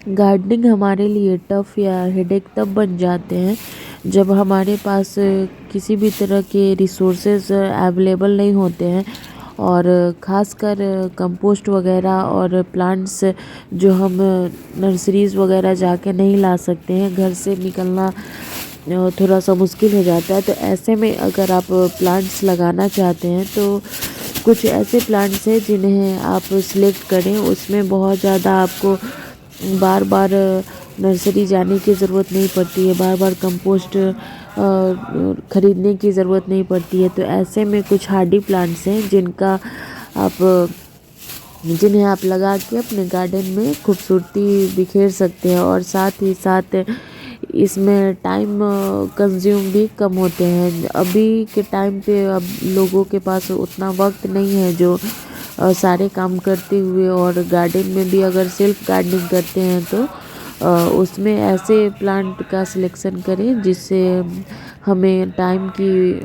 Gardening हमारे लिए tough या हेडेक तब बन जाते हैं जब हमारे पास किसी भी तरह के रिसोर्सेज अवेलेबल नहीं होते हैं, और ख़ासकर कंपोस्ट वगैरह और प्लांट्स जो हम नर्सरीज़ वगैरह जाके नहीं ला सकते हैं, घर से निकलना थोड़ा सा मुश्किल हो जाता है। तो ऐसे में अगर आप प्लांट्स लगाना चाहते हैं तो कुछ ऐसे प्लांट्स हैं जिन्हें आप सिलेक्ट करें। उसमें बहुत ज़्यादा आपको बार बार नर्सरी जाने की ज़रूरत नहीं पड़ती है, बार बार कंपोस्ट ख़रीदने की ज़रूरत नहीं पड़ती है। तो ऐसे में कुछ हार्डी प्लांट्स हैं जिन्हें आप लगा के अपने गार्डन में खूबसूरती बिखेर सकते हैं, और साथ ही साथ इसमें टाइम कंज्यूम भी कम होते हैं। अभी के टाइम पे अब लोगों के पास उतना वक्त नहीं है जो सारे काम करते हुए, और गार्डन में भी अगर सेल्फ गार्डनिंग करते हैं तो उसमें ऐसे प्लांट का सिलेक्शन करें जिससे हमें टाइम की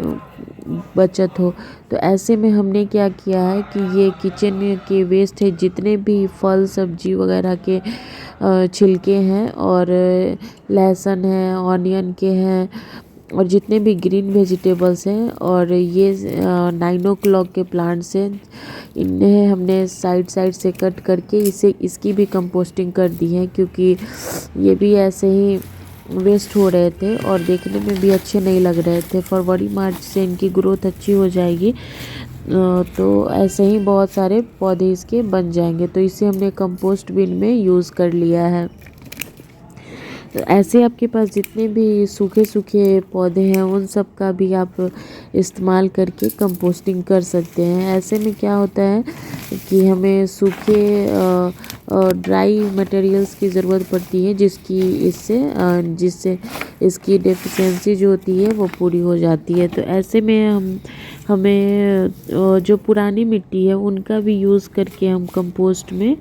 बचत हो। तो ऐसे में हमने क्या किया है कि ये किचन के वेस्ट है, जितने भी फल सब्जी वगैरह के छिलके हैं, और लहसुन है, ऑनियन के हैं, और जितने भी ग्रीन वेजिटेबल्स हैं, और ये 9 o'clock के प्लांट्स हैं, इन्हें हमने साइड साइड से कट करके इसकी भी कंपोस्टिंग कर दी है, क्योंकि ये भी ऐसे ही वेस्ट हो रहे थे और देखने में भी अच्छे नहीं लग रहे थे। फरवरी मार्च से इनकी ग्रोथ अच्छी हो जाएगी, तो ऐसे ही बहुत सारे पौधे इसके बन जाएंगे। तो इसे हमने कंपोस्ट बिन में यूज़ कर लिया है। तो ऐसे आपके पास जितने भी सूखे सूखे पौधे हैं उन सब का भी आप इस्तेमाल करके कंपोस्टिंग कर सकते हैं। ऐसे में क्या होता है कि हमें सूखे ड्राई मटेरियल्स की ज़रूरत पड़ती है, जिससे इसकी डेफिशिएंसी जो होती है वो पूरी हो जाती है। तो ऐसे में हमें जो पुरानी मिट्टी है उनका भी यूज़ करके हम कंपोस्ट में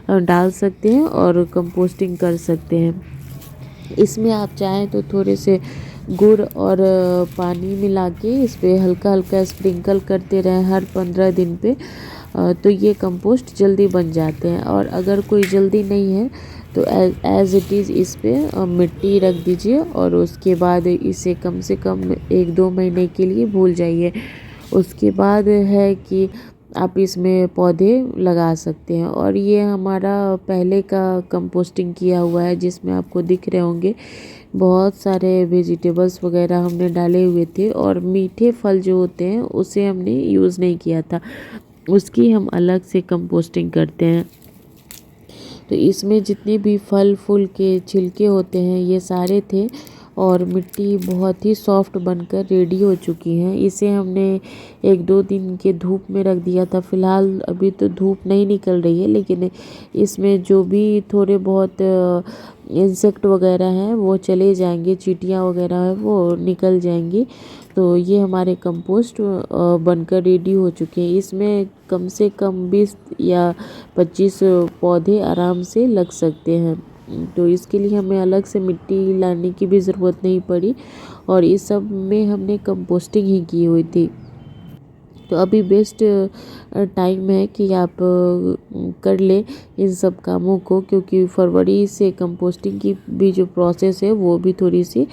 डाल सकते हैं और कंपोस्टिंग कर सकते हैं। इसमें आप चाहें तो थोड़े से गुड़ और पानी मिला के इस पर हल्का हल्का स्प्रिंकल करते रहें हर 15 दिन पे, तो ये कंपोस्ट जल्दी बन जाते हैं। और अगर कोई जल्दी नहीं है तो एज इट इज़ इस पे मिट्टी रख दीजिए, और उसके बाद इसे कम से कम 1-2 महीने के लिए भूल जाइए। उसके बाद है कि आप इसमें पौधे लगा सकते हैं। और ये हमारा पहले का कंपोस्टिंग किया हुआ है, जिसमें आपको दिख रहे होंगे बहुत सारे वेजिटेबल्स वगैरह हमने डाले हुए थे, और मीठे फल जो होते हैं उसे हमने यूज़ नहीं किया था, उसकी हम अलग से कंपोस्टिंग करते हैं। तो इसमें जितने भी फल फूल के छिलके होते हैं ये सारे थे, और मिट्टी बहुत ही सॉफ्ट बनकर रेडी हो चुकी है। इसे हमने 1-2 दिन के धूप में रख दिया था। फ़िलहाल अभी तो धूप नहीं निकल रही है, लेकिन इसमें जो भी थोड़े बहुत इंसेक्ट वगैरह हैं वो चले जाएंगे, चींटियाँ वगैरह है वो निकल जाएंगी। तो ये हमारे कंपोस्ट बनकर रेडी हो चुके हैं। इसमें कम से कम 20 या 25 पौधे आराम से लग सकते हैं। तो इसके लिए हमें अलग से मिट्टी लाने की भी ज़रूरत नहीं पड़ी, और इस सब में हमने कंपोस्टिंग ही की हुई थी। तो अभी बेस्ट टाइम है कि आप कर ले इन सब कामों को, क्योंकि फरवरी से कंपोस्टिंग की भी जो प्रोसेस है वो भी थोड़ी सी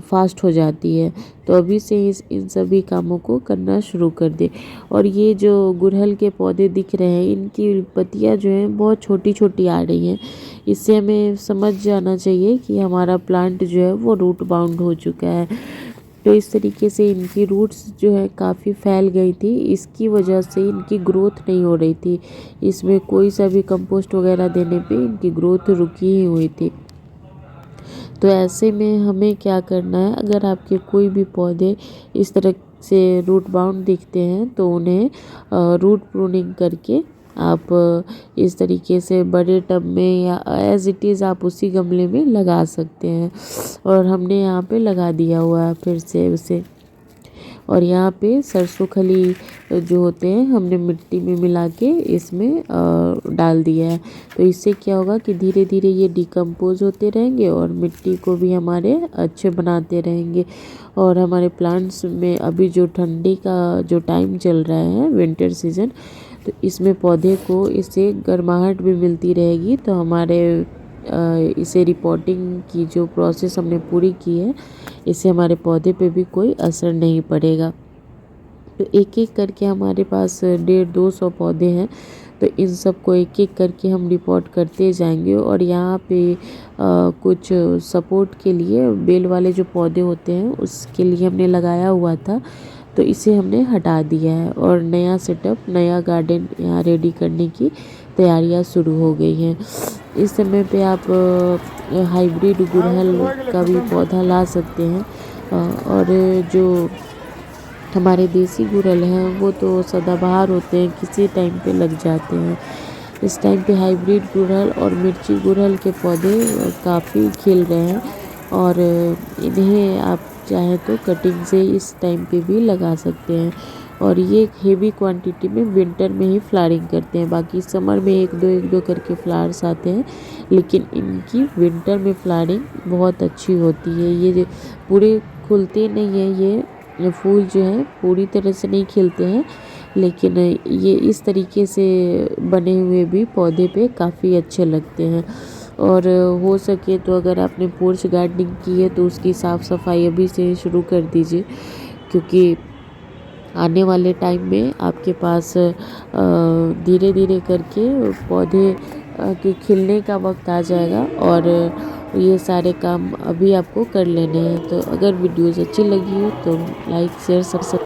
फास्ट हो जाती है। तो अभी से इन सभी कामों को करना शुरू कर दे। और ये जो गुड़हल के पौधे दिख रहे हैं इनकी पत्तियां जो हैं बहुत छोटी छोटी आ रही हैं। इससे हमें समझ जाना चाहिए कि हमारा प्लांट जो है वो रूट बाउंड हो चुका है। तो इस तरीके से इनकी रूट्स जो है काफ़ी फैल गई थी, इसकी वजह से इनकी ग्रोथ नहीं हो रही थी। इसमें कोई सा भी कंपोस्ट वगैरह देने पे इनकी ग्रोथ रुकी ही हुई थी। तो ऐसे में हमें क्या करना है, अगर आपके कोई भी पौधे इस तरह से रूट बाउंड दिखते हैं तो उन्हें रूट प्रूनिंग करके आप इस तरीके से बड़े टब में या एज इट इज़ आप उसी गमले में लगा सकते हैं। और हमने यहाँ पे लगा दिया हुआ है फिर से उसे। और यहाँ पे सरसों खली जो होते हैं हमने मिट्टी में मिला के इसमें डाल दिया है। तो इससे क्या होगा कि धीरे धीरे ये डिकम्पोज होते रहेंगे और मिट्टी को भी हमारे अच्छे बनाते रहेंगे। और हमारे प्लांट्स में अभी जो ठंडी का जो टाइम चल रहा है विंटर सीज़न, तो इसमें पौधे को इससे गर्माहट भी मिलती रहेगी, तो हमारे इसे रिपोर्टिंग की जो प्रोसेस हमने पूरी की है, इससे हमारे पौधे पे भी कोई असर नहीं पड़ेगा। तो एक एक करके हमारे पास 150-200 पौधे हैं, तो इन सब को एक एक करके हम रिपोर्ट करते जाएंगे। और यहाँ पे कुछ सपोर्ट के लिए बेल वाले जो पौधे होते हैं उसके लिए हमने लगाया हुआ था, तो इसे हमने हटा दिया है और नया सेटअप, नया गार्डन यहाँ रेडी करने की तैयारियाँ शुरू हो गई हैं। इस समय पे आप हाइब्रिड गुड़हल का भी पौधा ला सकते हैं, और जो हमारे देसी गुड़हल हैं वो तो सदाबहार होते हैं, किसी टाइम पे लग जाते हैं। इस टाइम पे हाइब्रिड गुड़हल और मिर्ची गुड़हल के पौधे काफ़ी खिल रहे हैं, और इन्हें आप चाहें तो कटिंग से इस टाइम पे भी लगा सकते हैं। और ये हेवी क्वांटिटी में विंटर में ही फ्लावरिंग करते हैं, बाकी समर में एक दो करके फ्लावर्स आते हैं, लेकिन इनकी विंटर में फ्लावरिंग बहुत अच्छी होती है। ये जो पूरे खुलते नहीं हैं, ये फूल जो है पूरी तरह से नहीं खिलते हैं, लेकिन ये इस तरीके से बने हुए भी पौधे पे काफ़ी अच्छे लगते हैं। और हो सके तो अगर आपने पोर्च गार्डनिंग की है तो उसकी साफ़ सफाई अभी से शुरू कर दीजिए, क्योंकि आने वाले टाइम में आपके पास धीरे धीरे करके पौधे के खिलने का वक्त आ जाएगा, और ये सारे काम अभी आपको कर लेने हैं। तो अगर वीडियोज़ अच्छी लगी हो तो लाइक शेयर सब्सक्राइब